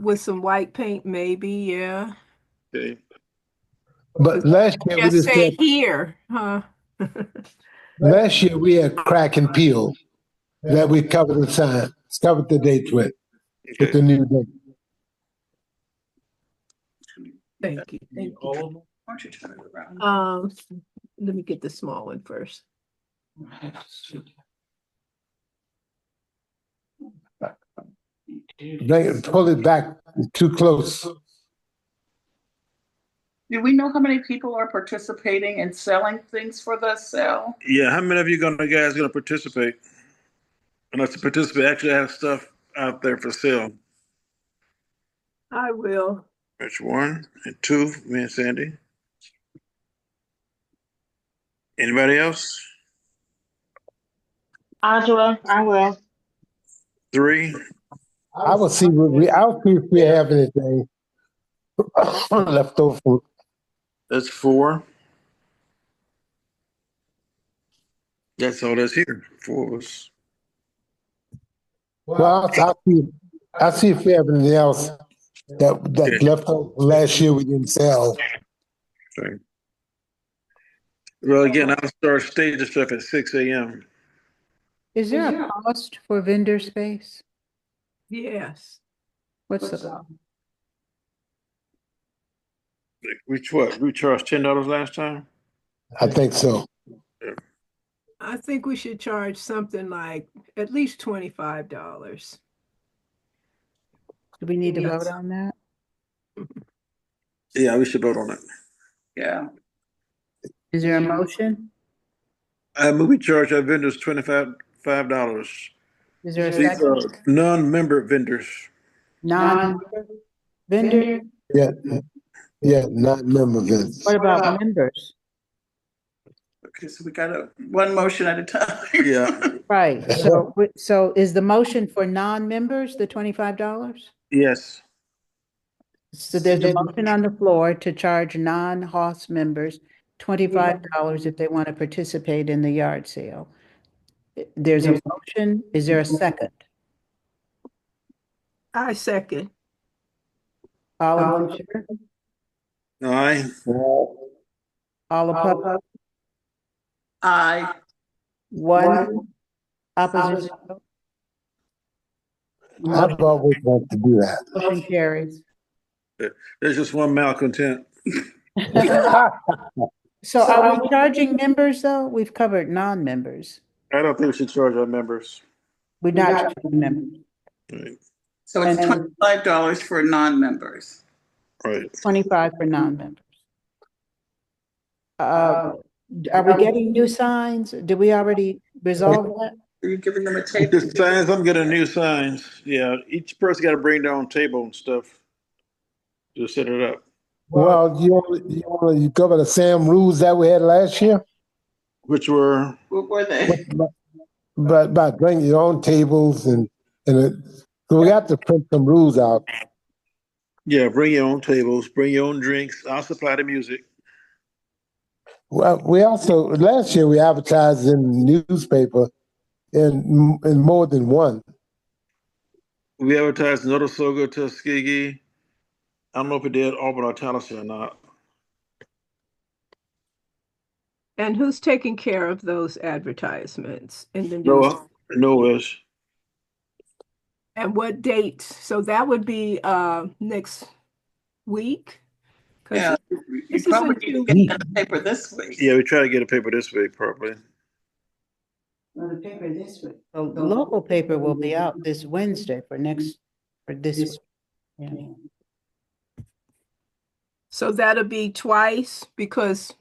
With some white paint, maybe, yeah. Okay. But last year we Just just say had, here, huh? last year we had crack and peel that we covered the sign, covered the dates with Okay. the new date. Thank you. Thank you. Why don't you turn it around? Let me get the small one first. Pull it back too close. Do we know how many people are participating in selling things for the sale? Yeah, how many of you guys gonna participate? Unless to participate, actually have stuff out there for sale. I will. That's one. And two, me and Sandy. Anybody else? Angela, I will. Three. I will see I'll see if we have anything left over. That's four. That's all that's here. Four of us. Well, I'll see if we have anything else that Yeah. left over last year we didn't sell. Okay. Well, again, I'll start staging stuff at 6 a.m. Is there a cost for vendor space? Yes. What's the cost? We charged $10 last time? I think so. I think we should charge something like at least $25. Do we need to vote on that? Yeah, we should vote on it. Yeah. Is there a motion? I move we charge our vendors $25. Is there a These are second? non-member vendors. Non-member vendor? Yeah, not member events. What about members? Okay, so we got one motion at a time. Yeah. Right, so is the motion for non-members the $25? Yes. So there's a motion on the floor to charge non-HOSS members $25 if they want to participate in the yard sale. There's a motion, is there a second? I second. All in favor? Aye. All opposed? Aye. One opposition? I've always wanted to do that. Motion carries. There's just one malcontent. So are we charging members though? We've covered non-members. I don't think we should charge our members. We're not charging members. Right. So it's And- $25 for non-members. Right. 25 for non-members. Are we getting new signs? Did we already resolve that? Are you giving them a With tape? the signs, I'm getting new signs. Yeah, each person got to bring their own table and stuff to set it up. Well, you cover the same rules that we had last year, Which were, What were they? but about bringing your own tables so we got to print some rules out. yeah, bring your own tables, bring your own drinks. I'll supply the music. Well, we also last year we advertised in the newspaper in more than one. We advertised in Otosogo, Tuskegee. I don't know if it did Auburn or Tallahassee or not. And who's taking care of those advertisements in the news? Noah, Noah's. And what date? So that would be next week? 'Cause Yeah, you this probably isn't need to get the paper this week. Yeah, we try to get a paper this week, probably. Well, the paper this week. The local paper will be out this Wednesday for this week. Yeah. So that'll be twice because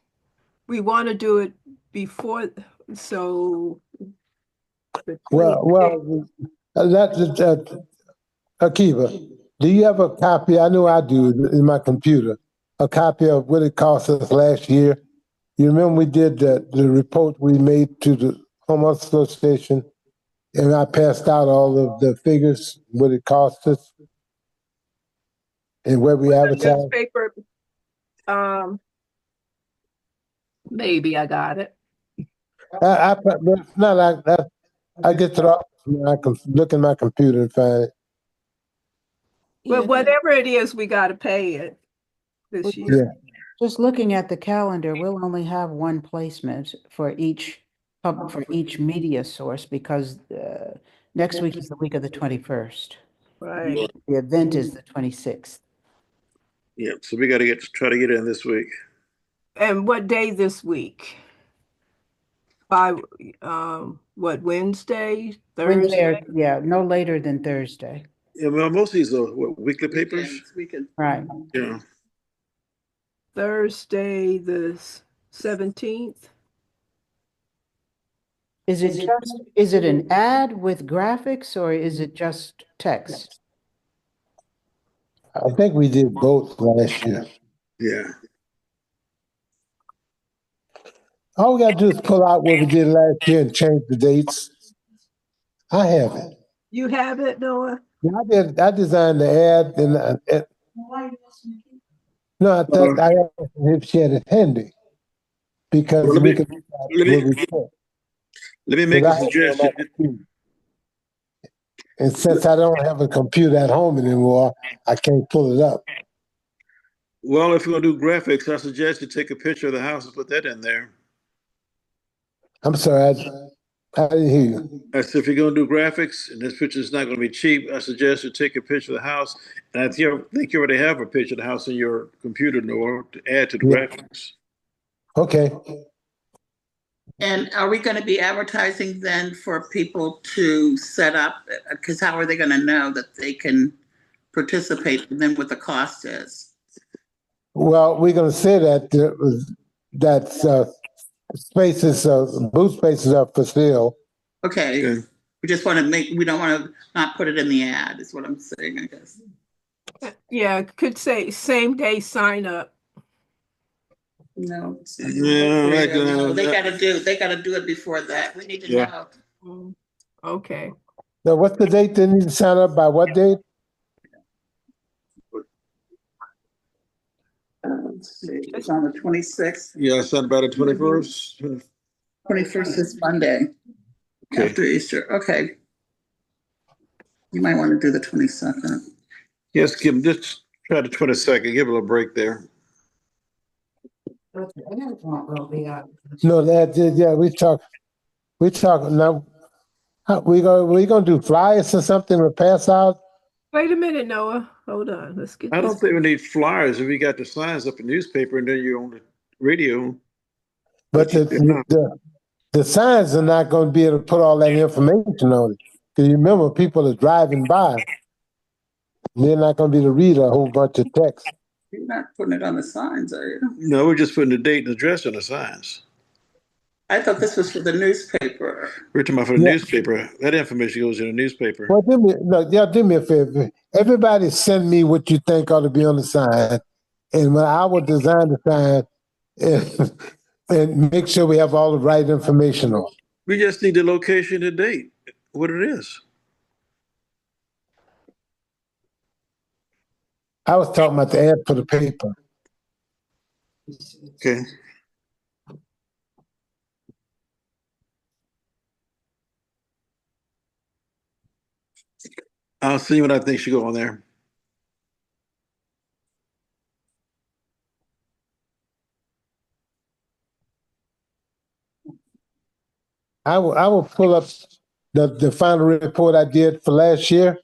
we want to do it before, so. Well, Akiva, do you have a copy? I know I do in my computer. A copy of what it cost us last year. You remember we did the report we made to the homeowners association, and I passed out all of the figures what it cost us and where we advertised. Newspaper, maybe I got it. I get to the office and I can look in my computer and find it. But whatever it is, we got to pay it this year. Just looking at the calendar, we'll only have one placement for each media source because next week is the week of the 21st. Right. The event is the 26th. Yeah, so we got to try to get in this week. And what day this week? By what, Wednesday, Wednesday, Thursday? yeah, no later than Thursday. Yeah, well, most of these are weekly papers. Weekend. Right. Yeah. Thursday the 17th. Is it an ad with graphics or is it just text? I think we did both last year. Yeah. All we got to do is pull out what we did last year and change the dates. I have it. You have it, Noah? Yeah, I did. I designed the ad, and no, I thought I asked if she had it handy because Well, we could let what me we put. let me make Because a I have it on my suggestion. computer. And since I don't have a computer at home anymore, I can't pull it up. Well, if you're gonna do graphics, I suggest you take a picture of the house and put that in there. I'm sorry, I didn't hear you. I said, if you're gonna do graphics and this picture is not gonna be cheap, I suggest you take a picture of the house. And think you already have a picture of the house in your computer in order to add to the Yeah. graphics. Okay. And are we going to be advertising then for people to set up? Because how are they going to know that they can participate and then what the cost is? Well, we're going to say that spaces, booth spaces are for sale. Okay. Okay. We just want to we don't want to not put it in the ad, is what I'm saying, I guess. Yeah, could say same day sign up. No. Yeah, They got to do it before that. We need to Yeah. know. Okay. Now, what's the date they need to sign up by? What date? Let's see. It's on the 26th. Yeah, it's not about the 21st. 21st is Monday Okay. after Easter. Okay. You might want to do the 22nd. Yes, just try the 22nd. Give it a break there. No, yeah, we talk now. We gonna do flyers or something to pass out? Wait a minute, Noah. Hold on. Let's get I this. don't think we need flyers if we got the signs up in the newspaper and then you're on the radio. But the signs are not going to be able to put all that information on it. Because you remember, people are driving by. They're not going to be able to read a whole bunch of text. You're not putting it on the signs, are you? No, we're just putting the date and address on the signs. I thought this was for the newspaper. We're talking about for the newspaper. That information goes in the newspaper. Well, do me a favor. Everybody send me what you think ought to be on the sign. And when I will design the sign and make sure we have all the right information on it. We just need the location and date, what it is. I was talking about the ad for the paper. Okay. I'll see what I think should go on there. I will pull up the final report I did for last year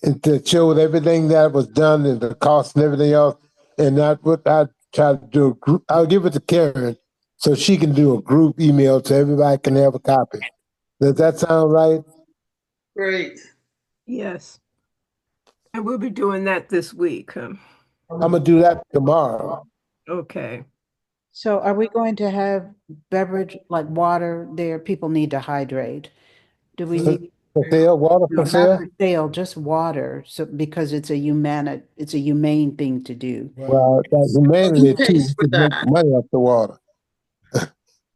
and to show everything that was done and the cost and everything else. And I try to do a group. I'll give it to Karen so she can do a group email so everybody can have a copy. Does that sound right? Great. Yes. And we'll be doing that this week. I'm gonna do that tomorrow. Okay. So are we going to have beverage like water there? People need to hydrate. Do we need For sale, water no, for not sale? for sale, just water? So because it's a humane thing to do. Well, that's humanity Who too. pays You for could make that? money off the water.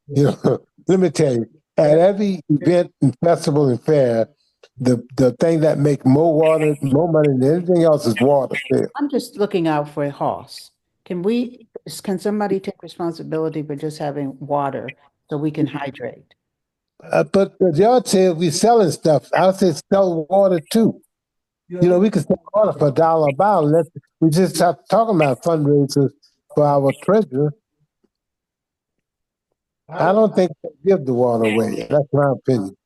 You know, let me tell you, at every event and festival and fair, the thing that make more money than anything else is water sales. I'm just looking out for HOSS. Can somebody take responsibility for just having water so we can hydrate? But the yard sale, we selling stuff. I say sell water too. You know, we can sell water for $1 a bottle. We just start talking about fundraisers for our treasurer, I don't think they give the water away. That's my opinion.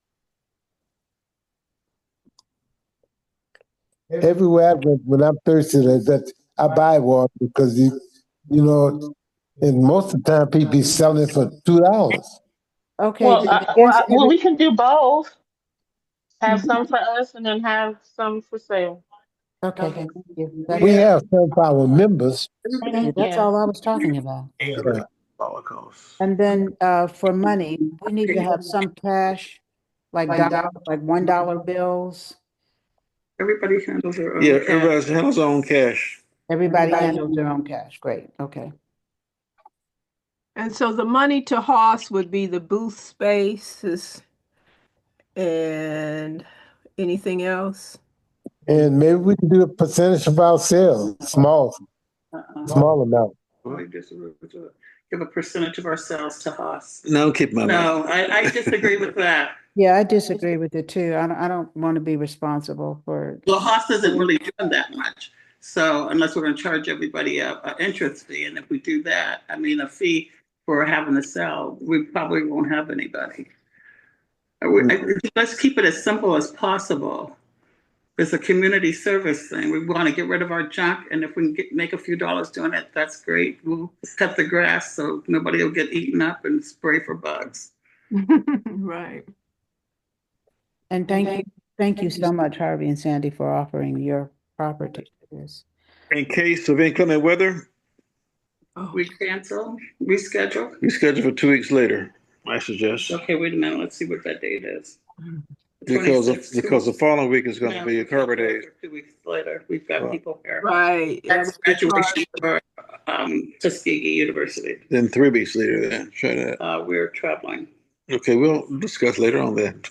Everywhere I went, when I'm thirsty, I buy water because you know, and most of the time people be selling it for $2. Okay, then I guess Well, we can do both. Have Mhm. some for us and then have some for sale. Okay, thank you. We That's have some for our members. thank you. That's Yeah. all I was talking about. Yeah. Holocaust. And then for money, we need to have some cash, like $1 bills. Everybody handles their own. Yeah, cash. everybody handles their own cash. Everybody handles their own cash. Great. Okay. And so the money to HOSS would be the booth spaces and anything else? And maybe we can do a percentage of our sales, small amount. I disagree with that. Give a percentage of our sales to HOSS. No, keep my money. No, I disagree with that. Yeah, I disagree with it too. I don't want to be responsible for. Well, HOSS isn't really doing that much. So unless we're going to charge everybody a interest fee, and if we do that, I mean, a fee for having to sell, we probably won't have anybody. Let's keep it as simple as possible. It's a community service thing. We want to get rid of our junk, and if we can make a few dollars doing it, that's great. We'll cut the grass so nobody will get eaten up and spray for bugs. Right. And thank you so much, Harvey and Sandy, for offering your property to this. In case of inclement weather, We cancel, reschedule. we schedule for 2 weeks later, I suggest. Okay, wait a minute. Let's see what that date is. Because 26th. the following week is going to be a Carver Day. 2 weeks later, we've got people here. Right. That's graduation for Tuskegee University. Then 3 weeks later, then try that. We're traveling. Okay, we'll discuss later on that.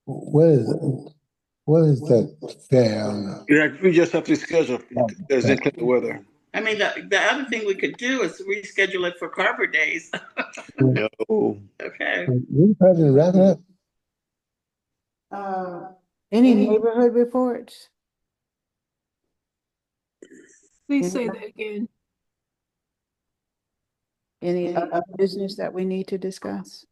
What is that fair? Yeah, we just have to schedule as inclement weather. I mean, the other thing we could do is reschedule it for Carver Days. No. Okay. We probably wrap it up. Any neighborhood reports? Please say that again. Any other business that we need to discuss?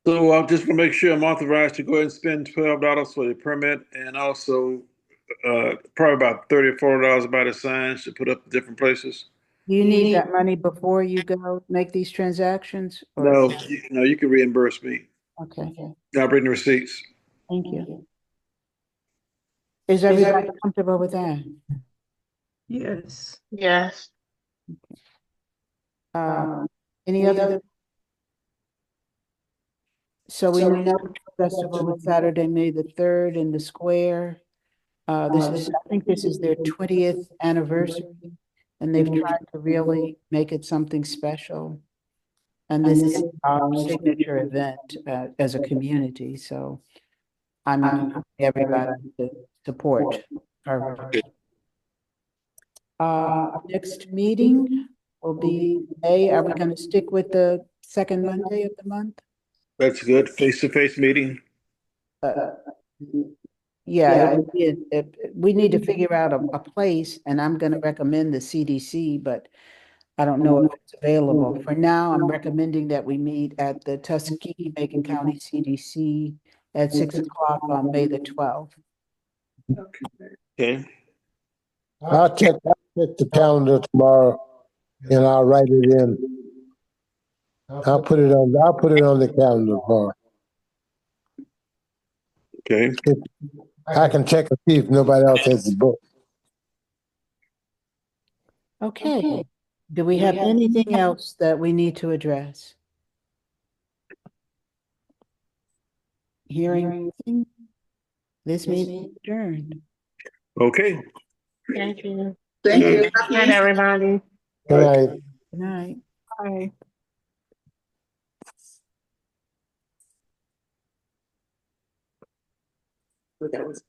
So I'll just make sure I'm authorized to go ahead and spend $12 for the permit, and also probably about $30 or $40 by the signs to put up in different places. Do you need that money before you go make these transactions? Or? No, you can reimburse me. Okay, I'll bring the receipts. thank you. Is everybody comfortable with that? Yes. Yes. Any other? So we know the festival is Saturday, May the 3rd in the square. I think this is their 20th anniversary, and they've tried to really make it something special. And this is our signature event as a community, so I'm asking everybody to support our. Next meeting will be May. Are we going to stick with the second Monday of the month? That's good. Face-to-face meeting. Yeah, we need to figure out a place, and I'm going to recommend the CDC, but I don't know if it's available. For now, I'm recommending that we meet at the Tuskegee-Macon County CDC at 6 o'clock on May the 12th. Okay. I'll check the calendar tomorrow and I'll write it in. I'll put it on the calendar tomorrow. Okay. I can check and see if nobody else has the book. Okay. Do we have anything else that we need to address? Hearing nothing? This meeting is adjourned. Okay. Thank you. Thank you. Good night, everybody. Good night. Good night. Bye. That was